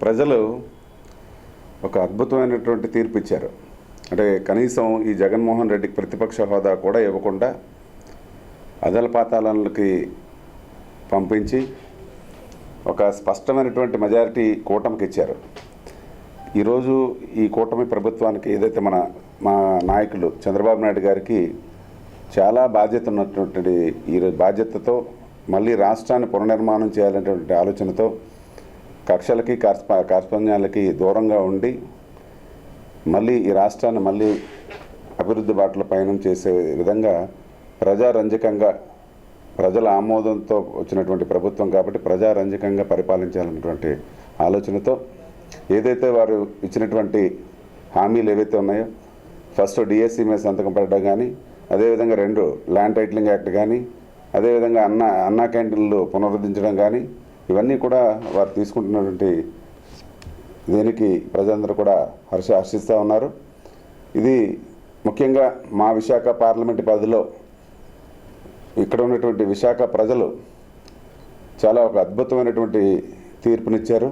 ప్రజలు ఒక అద్భుతమైనటువంటి తీర్పు ఇచ్చారు. అంటే కనీసం ఈ జగన్మోహన్ రెడ్డికి ప్రతిపక్ష హోదా కూడా ఇవ్వకుండా అదలపాతాలకి పంపించి ఒక స్పష్టమైనటువంటి మెజారిటీ కూటమికి ఇచ్చారు. ఈరోజు ఈ కూటమి ప్రభుత్వానికి ఏదైతే మా నాయకులు చంద్రబాబు నాయుడు గారికి చాలా బాధ్యత ఉన్నటువంటి ఈ బాధ్యతతో మళ్ళీ రాష్ట్రాన్ని పునర్నిర్మాణం చేయాలనేటువంటి ఆలోచనతో కక్షలకి కార్పణ్యాలకి దూరంగా ఉండి మళ్ళీ ఈ రాష్ట్రాన్ని మళ్ళీ అభివృద్ధి బాటలో పయనం చేసే విధంగా ప్రజారంజకంగా ప్రజల ఆమోదంతో వచ్చినటువంటి ప్రభుత్వం కాబట్టి ప్రజారంజకంగా పరిపాలించాలన్నటువంటి ఆలోచనతో ఏదైతే వారు ఇచ్చినటువంటి హామీలు ఏవైతే ఉన్నాయో ఫస్ట్ డిఎస్సి మీద సంతకం పెట్టడం కానీ, అదేవిధంగా 2 ల్యాండ్ టైటిలింగ్ యాక్ట్ కానీ, అదేవిధంగా అన్నా క్యాంటీన్లు పునరుద్ధరించడం కానీ, ఇవన్నీ కూడా వారు తీసుకుంటున్నటువంటి దీనికి ప్రజలందరూ కూడా హర్షిస్తూ ఉన్నారు. ఇది ముఖ్యంగా మా విశాఖ పార్లమెంటు పరిధిలో ఇక్కడ ఉన్నటువంటి విశాఖ ప్రజలు చాలా ఒక అద్భుతమైనటువంటి తీర్పునిచ్చారు.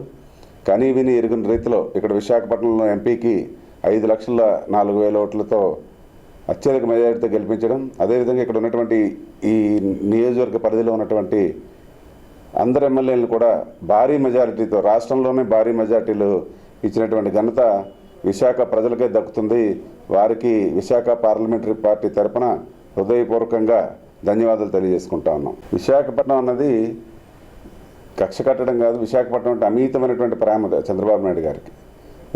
కానీ విని ఎరుగిన రీతిలో ఇక్కడ విశాఖపట్నంలో ఎంపీకి 5,04,000 ఓట్లతో అత్యధిక మెజారిటీతో గెలిపించడం, అదేవిధంగా ఇక్కడ ఉన్నటువంటి ఈ నియోజకవర్గ పరిధిలో ఉన్నటువంటి అందరు ఎమ్మెల్యేలను కూడా భారీ మెజారిటీతో రాష్ట్రంలోనే భారీ మెజారిటీలు ఇచ్చినటువంటి ఘనత విశాఖ ప్రజలకే దక్కుతుంది. వారికి విశాఖ పార్లమెంటరీ పార్టీ తరఫున హృదయపూర్వకంగా ధన్యవాదాలు తెలియజేసుకుంటా ఉన్నాం. విశాఖపట్నం అన్నది కక్ష కట్టడం కాదు, విశాఖపట్నం అంటే అమితమైనటువంటి ప్రేమ చంద్రబాబు నాయుడు గారికి.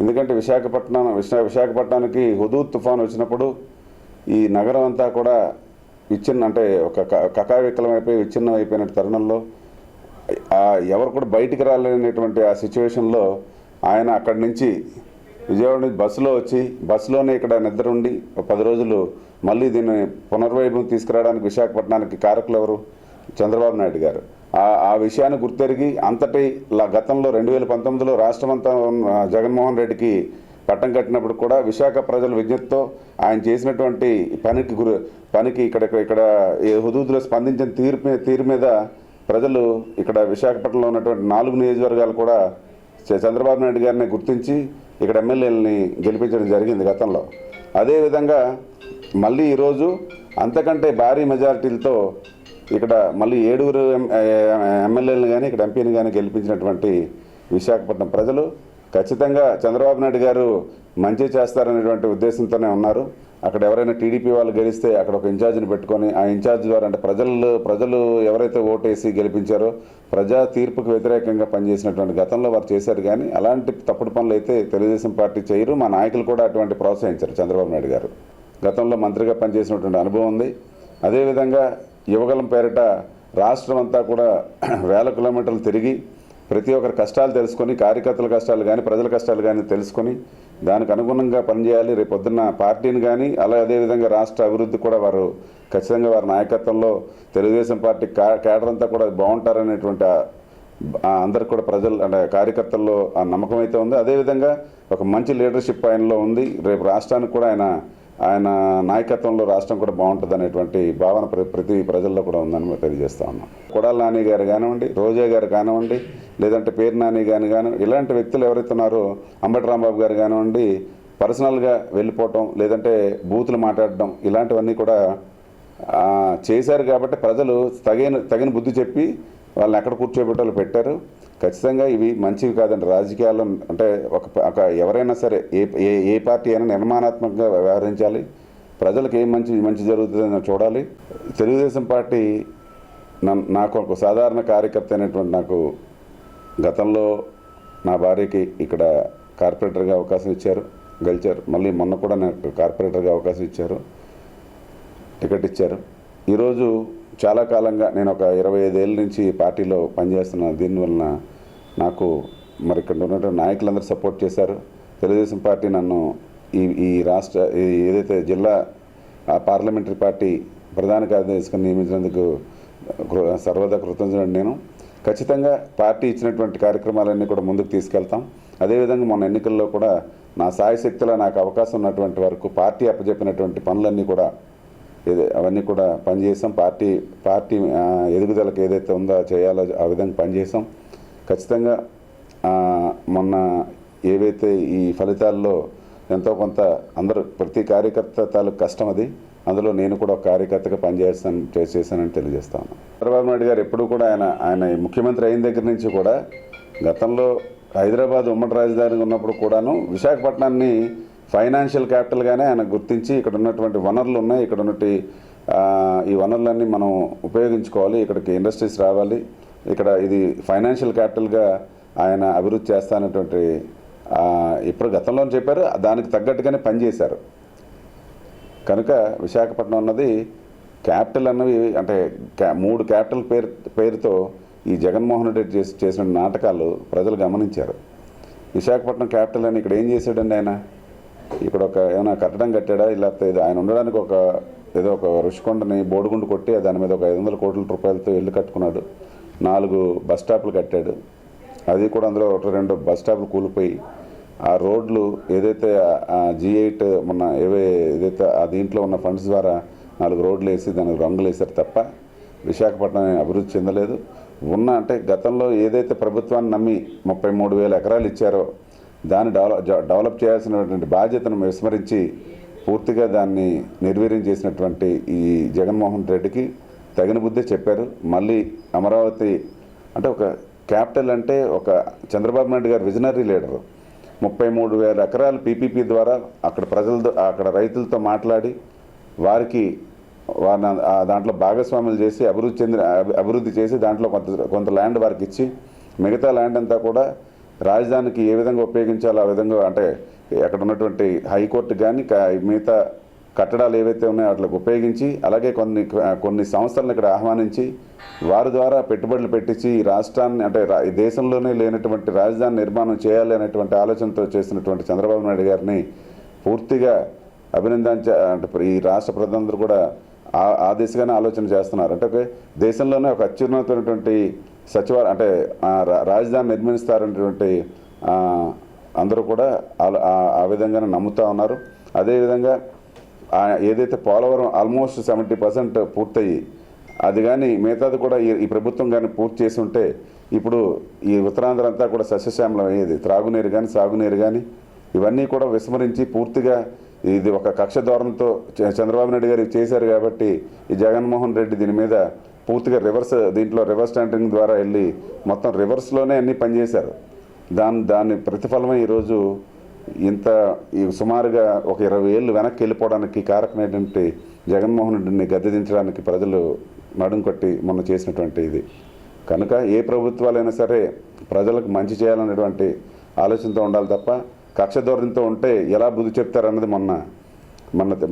ఎందుకంటే విశాఖపట్నానికి హుదూద్ తుఫాన్ వచ్చినప్పుడు ఈ నగరం అంతా కూడా అంటే ఒక కకావికలమైపోయి విచ్ఛిన్నం అయిపోయిన తరుణంలో ఎవరు కూడా బయటికి రాలేనటువంటి ఆ సిచ్యువేషన్లో ఆయన అక్కడి నుంచి విజయవాడ నుంచి బస్సులో వచ్చి బస్సులోనే ఇక్కడ నిద్ర ఉండి 10 రోజులు మళ్ళీ దీన్ని పునర్వైభవం తీసుకురావడానికి విశాఖపట్నానికి కారకులు ఎవరు? చంద్రబాబు నాయుడు గారు. ఆ విషయాన్ని గుర్తెరిగి అంతటి గతంలో 2019లో రాష్ట్రమంతా జగన్మోహన్ రెడ్డికి పట్టం కట్టినప్పుడు కూడా విశాఖ ప్రజల విజ్ఞతతో ఆయన చేసినటువంటి పనికి ఇక్కడ హుదూద్లో స్పందించిన తీరు మీద ప్రజలు ఇక్కడ విశాఖపట్నంలో ఉన్నటువంటి 4 నియోజకవర్గాలు కూడా చంద్రబాబు నాయుడు గారిని గుర్తించి ఇక్కడ ఎమ్మెల్యేలని గెలిపించడం జరిగింది గతంలో. అదేవిధంగా మళ్ళీ ఈరోజు అంతకంటే భారీ మెజారిటీలతో ఇక్కడ మళ్ళీ 7 ఎమ్మెల్యేలను కానీ ఇక్కడ ఎంపీని కానీ గెలిపించినటువంటి విశాఖపట్నం ప్రజలు ఖచ్చితంగా చంద్రబాబు నాయుడు గారు మంచి చేస్తారనేటువంటి ఉద్దేశంతోనే ఉన్నారు. అక్కడ ఎవరైనా టీడీపీ వాళ్ళు గెలిస్తే అక్కడ ఒక ఇన్ఛార్జిని పెట్టుకొని ఆ ఇన్ఛార్జ్ ద్వారా అంటే ప్రజలు ఎవరైతే ఓటేసి గెలిపించారో ప్రజా తీర్పుకు వ్యతిరేకంగా పనిచేసినటువంటి గతంలో వారు చేశారు. కానీ అలాంటి తప్పుడు పనులు అయితే తెలుగుదేశం పార్టీ చేయరు. మా నాయకులు కూడా అటువంటి ప్రోత్సహించారు. చంద్రబాబు నాయుడు గారు గతంలో మంత్రిగా పనిచేసినటువంటి అనుభవం ఉంది. అదేవిధంగా యువగలం పేరిట రాష్ట్రం అంతా కూడా 1000 కిలోమీటర్లు తిరిగి ప్రతి ఒక్కరి కష్టాలు తెలుసుకొని కార్యకర్తల కష్టాలు కానీ ప్రజల కష్టాలు కానీ తెలుసుకొని దానికి అనుగుణంగా పనిచేయాలి. రేపు పొద్దున్న పార్టీని కానీ అదేవిధంగా రాష్ట్ర అభివృద్ధి కూడా వారు ఖచ్చితంగా వారి నాయకత్వంలో తెలుగుదేశం పార్టీ కేడర్ అంతా కూడా బాగుంటారనేటువంటి అందరికి కూడా ప్రజలు అంటే కార్యకర్తల్లో ఆ నమ్మకం అయితే ఉంది. అదేవిధంగా ఒక మంచి లీడర్షిప్ ఆయనలో ఉంది. రేపు రాష్ట్రానికి కూడా ఆయన నాయకత్వంలో రాష్ట్రం కూడా బాగుంటుంది అనేటువంటి భావన ప్రతి ప్రజల్లో కూడా ఉందని తెలియజేస్తా ఉన్నాం. కొడాల నాని గారు కానివ్వండి, రోజా గారు కానివ్వండి, లేదంటే పేరు నాని కానీ ఇలాంటి వ్యక్తులు ఎవరైతే ఉన్నారో అంబటి రాంబాబు గారు కానివ్వండి, పర్సనల్గా వెళ్ళిపోవటం లేదంటే బూతులు మాట్లాడడం ఇలాంటివన్నీ కూడా చేశారు. కాబట్టి ప్రజలు తగిన బుద్ధి చెప్పి వాళ్ళని ఎక్కడ కూర్చోబెట్టాలో పెట్టారు. ఖచ్చితంగా ఇవి మంచివి కాదండి. రాజకీయాల్లో అంటే ఒక ఎవరైనా సరే ఏ పార్టీ అయినా నిర్మాణాత్మకంగా వ్యవహరించాలి. ప్రజలకు ఏం మంచి జరుగుతుందని చూడాలి. తెలుగుదేశం పార్టీ నాకు ఒక సాధారణ కార్యకర్త అయినటువంటి నాకు గతంలో నా భార్యకి ఇక్కడ కార్పొరేటర్గా అవకాశం ఇచ్చారు, గెలిచారు. మళ్ళీ మొన్న కూడా నాకు కార్పొరేటర్గా అవకాశం ఇచ్చారు, టికెట్ ఇచ్చారు. ఈరోజు చాలా కాలంగా నేను ఒక 25 ఏళ్ళ నుంచి పార్టీలో పనిచేస్తున్నాను. దీనివలన నాకు మరి ఇక్కడ ఉన్నటువంటి నాయకులందరూ సపోర్ట్ చేశారు. తెలుగుదేశం పార్టీ నన్ను ఈ రాష్ట్ర ఏదైతే జిల్లా పార్లమెంటరీ పార్టీ ప్రధాన కార్యదర్శిగా నియమించినందుకు సర్వదా కృతజ్ఞుడు. నేను ఖచ్చితంగా పార్టీ ఇచ్చినటువంటి కార్యక్రమాలన్నీ కూడా ముందుకు తీసుకెళ్తాం. అదేవిధంగా మొన్న ఎన్నికల్లో కూడా నా సాయశక్తిలో నాకు అవకాశం ఉన్నటువంటి వరకు పార్టీ అప్పచెప్పినటువంటి పనులన్నీ కూడా అవన్నీ కూడా పనిచేసాం. పార్టీ ఎదుగుదలకు ఏదైతే ఉందో చేయాలో ఆ విధంగా పనిచేసాం. ఖచ్చితంగా మొన్న ఏవైతే ఈ ఫలితాల్లో ఎంతో కొంత అందరూ ప్రతి కార్యకర్త తాలూకు కష్టం అది. అందులో నేను కూడా ఒక కార్యకర్తగా చేశానని తెలియజేస్తాను. చంద్రబాబు నాయుడు గారు ఎప్పుడూ కూడా ఆయన ముఖ్యమంత్రి అయిన దగ్గర నుంచి కూడా గతంలో హైదరాబాద్ ఉమ్మడి రాజధాని ఉన్నప్పుడు కూడాను విశాఖపట్నాన్ని ఫైనాన్షియల్ క్యాపిటల్గానే ఆయన గుర్తించి ఇక్కడ ఉన్నటువంటి వనరులు ఉన్నాయి, ఇక్కడ ఉన్నటువంటి ఈ వనరులన్నీ మనం ఉపయోగించుకోవాలి, ఇక్కడికి ఇండస్ట్రీస్ రావాలి, ఇక్కడ ఇది ఫైనాన్షియల్ క్యాపిటల్గా ఆయన అభివృద్ధి చేస్తానటువంటి ఇప్పుడు గతంలో చెప్పారు, దానికి తగ్గట్టుగానే పనిచేశారు. కనుక విశాఖపట్నం అన్నది క్యాపిటల్ అన్నవి అంటే 3 క్యాపిటల్ పేరుతో ఈ జగన్మోహన్ రెడ్డి చేసిన నాటకాలు ప్రజలు గమనించారు. విశాఖపట్నం క్యాపిటల్ అని ఇక్కడ ఏం చేశాడండి ఆయన? ఇక్కడ ఏమైనా కట్టడం కట్టాడా? లేకపోతే ఆయన ఉండడానికి ఏదో ఒక ఋషికొండని బోడిగుండు కొట్టి దాని మీద ఒక 500 కోట్ల రూపాయలతో ఇల్లు కట్టుకున్నాడు, 4 బస్ స్టాప్లు కట్టాడు. అది కూడా అందులో 2 బస్ స్టాప్లు కూలిపోయి ఆ రోడ్లు ఏదైతే G8 మొన్న ఏదైతే దీంట్లో ఉన్న ఫండ్స్ ద్వారా 4 రోడ్లు వేసి దానికి రంగులు వేశారు తప్ప విశాఖపట్నం అభివృద్ధి చెందలేదు. అంటే గతంలో ఏదైతే ప్రభుత్వాన్ని నమ్మి 33,000 ఎకరాలు ఇచ్చారో దాన్ని డెవలప్ చేయాల్సినటువంటి బాధ్యతను విస్మరించి పూర్తిగా దాన్ని నిర్వీర్యం చేసినటువంటి ఈ జగన్మోహన్ రెడ్డికి తగిన బుద్ధి చెప్పారు. మళ్ళీ అమరావతి అంటే ఒక క్యాపిటల్ అంటే ఒక చంద్రబాబు నాయుడు గారు విజనరీ లీడరు. 33,000 ఎకరాలు పీపీపీ ద్వారా అక్కడ రైతులతో మాట్లాడి వారిని దాంట్లో భాగస్వాములు చేసి అభివృద్ధి చేసి దాంట్లో కొంత ల్యాండ్ వారికి ఇచ్చి మిగతా ల్యాండ్ అంతా కూడా రాజధానికి ఏ విధంగా ఉపయోగించాలో ఆ విధంగా అంటే అక్కడ ఉన్నటువంటి హైకోర్టు కానీ మిగతా కట్టడాలు ఏవైతే ఉన్నాయో వాటికి ఉపయోగించి అలాగే కొన్ని సంస్థలను ఇక్కడ ఆహ్వానించి వారి ద్వారా పెట్టుబడులు పెట్టించి ఈ రాష్ట్రాన్ని అంటే ఈ దేశంలోనే లేనటువంటి రాజధాని నిర్మాణం చేయాలి అనేటువంటి ఆలోచనతో చేసినటువంటి చంద్రబాబు నాయుడు గారిని పూర్తిగా అంటే ఈ రాష్ట్ర ప్రజలందరూ కూడా ఆ దిశగానే ఆలోచన చేస్తున్నారు. అంటే దేశంలోనే ఒక అత్యున్నతమైనటువంటి అంటే రాజధాని నిర్మిస్తారనేటువంటి అందరూ కూడా ఆ విధంగానే నమ్ముతూ ఉన్నారు. అదేవిధంగా ఏదైతే పోలవరం ఆల్మోస్ట్ 70% పూర్తయ్యి అది కానీ మిగతాది కూడా ఈ ప్రభుత్వం కానీ పూర్తి చేసి ఉంటే ఇప్పుడు ఈ ఉత్తరాంధ్ర అంతా కూడా సస్యశ్యామలం అయ్యేది. త్రాగునీరు కానీ సాగునీరు కానీ ఇవన్నీ కూడా విస్మరించి పూర్తిగా ఇది ఒక కక్ష ధోరణితో చంద్రబాబు నాయుడు గారు చేశారు. కాబట్టి ఈ జగన్మోహన్ రెడ్డి దీని మీద పూర్తిగా దీంట్లో రివర్స్ టెండరింగ్ ద్వారా వెళ్ళి మొత్తం రివర్స్లోనే అన్నీ పనిచేశారు. దాని ప్రతిఫలమే ఈరోజు సుమారుగా ఒక 20 ఏళ్ళు వెనక్కి వెళ్ళిపోవడానికి కారకమైనటువంటి జగన్మోహన్ రెడ్డిని గద్దెదించడానికి ప్రజలు నడుం కొట్టి మొన్న చేసినటువంటి ఇది. కనుక ఏ ప్రభుత్వాలైనా సరే ప్రజలకు మంచి చేయాలనేటువంటి ఆలోచనతో ఉండాలి తప్ప కక్ష ధోరణితో ఉంటే ఎలా బుద్ధి చెప్తారన్నది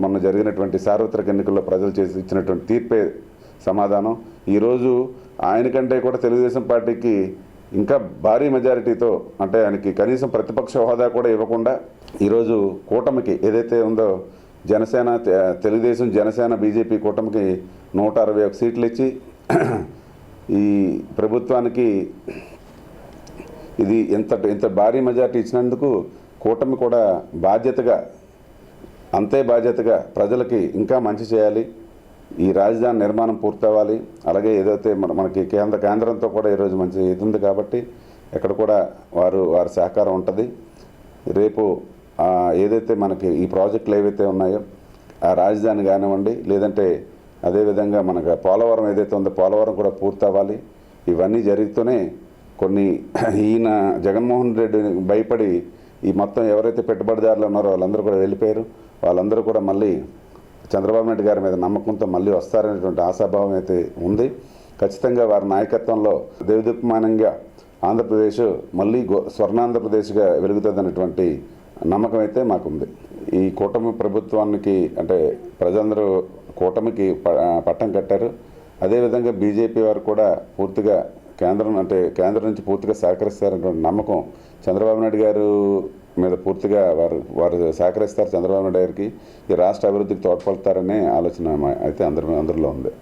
మొన్న జరిగినటువంటి సార్వత్రిక ఎన్నికల్లో ప్రజలు ఇచ్చినటువంటి తీర్పే సమాధానం. ఈరోజు ఆయనకంటే కూడా తెలుగుదేశం పార్టీకి ఇంకా భారీ మెజారిటీతో అంటే ఆయనకి కనీసం ప్రతిపక్ష హోదా కూడా ఇవ్వకుండా ఈరోజు కూటమికి ఏదైతే ఉందో తెలుగుదేశం జనసేన బీజేపీ కూటమికి 161 సీట్లు ఇచ్చి ఈ ప్రభుత్వానికి ఇది ఇంత భారీ మెజారిటీ ఇచ్చినందుకు కూటమి కూడా అంతే బాధ్యతగా ప్రజలకి ఇంకా మంచి చేయాలి, ఈ రాజధాని నిర్మాణం పూర్తవ్వాలి. అలాగే ఏదైతే మనకి కేంద్రంతో కూడా ఈరోజు మంచి ఇది ఉంది కాబట్టి ఇక్కడ కూడా వారి సహకారం ఉంటుంది. రేపు ఏదైతే మనకి ఈ ప్రాజెక్టులు ఏవైతే ఉన్నాయో ఆ రాజధాని కానివ్వండి, లేదంటే అదేవిధంగా మనకు పోలవరం ఏదైతే ఉందో పోలవరం కూడా పూర్తవ్వాలి. ఇవన్నీ జరుగుతూనే ఈయన జగన్మోహన్ రెడ్డి భయపడి ఈ మొత్తం ఎవరైతే పెట్టుబడిదారులు ఉన్నారో వాళ్ళందరూ కూడా వెళ్ళిపోయారు. వాళ్ళందరూ కూడా మళ్ళీ చంద్రబాబు నాయుడు గారి మీద నమ్మకంతో మళ్ళీ వస్తారనేటువంటి ఆశాభావం అయితే ఉంది. ఖచ్చితంగా వారి నాయకత్వంలో దేవదీప్యమానంగా ఆంధ్రప్రదేశ్ మళ్ళీ స్వర్ణాంధ్రప్రదేశ్గా వెలుగుతుందనేటువంటి నమ్మకం అయితే మాకుంది. ఈ కూటమి ప్రభుత్వానికి అంటే ప్రజలందరూ కూటమికి పట్టం కట్టారు. అదేవిధంగా బీజేపీ వారు కూడా పూర్తిగా కేంద్రం నుంచి పూర్తిగా సహకరిస్తారనేటువంటి నమ్మకం చంద్రబాబు నాయుడు గారు మీద పూర్తిగా వారు సహకరిస్తారు. చంద్రబాబు నాయుడు గారికి ఈ రాష్ట్ర అభివృద్ధికి తోడ్పడతారనే ఆలోచన అయితే అందరిలో ఉంది.